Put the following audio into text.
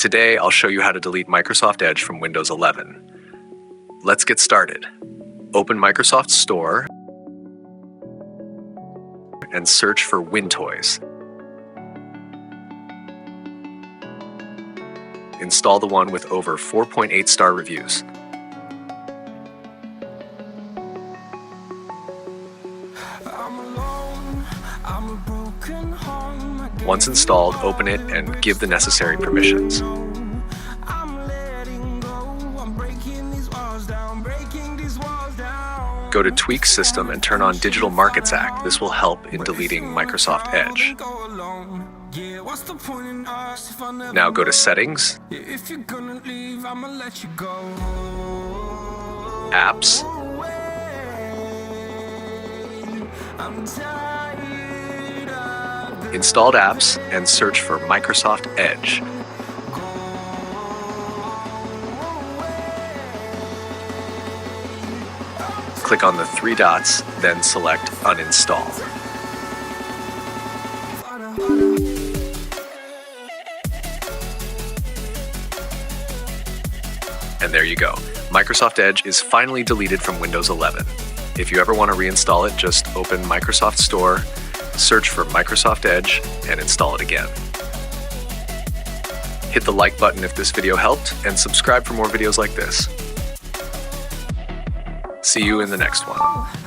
Today, I'll show you how to delete Microsoft Edge from Windows 11. Let's get started. Open Microsoft Store and search for WinToys. Install the one with over 4.8 star reviews. Once installed, open it and give the necessary permissions. Go to Tweak System and turn on Digital Markets Act. This will help in deleting Microsoft Edge. Now go to Settings, Apps, Installed Apps, and search for Microsoft Edge. Click on the three dots, then select Uninstall. And there you go. Microsoft Edge is finally deleted from Windows 11. If you ever want to reinstall it, just open Microsoft Store, search for Microsoft Edge, and install it again. Hit the like button if this video helped, and subscribe for more videos like this. See you in the next one.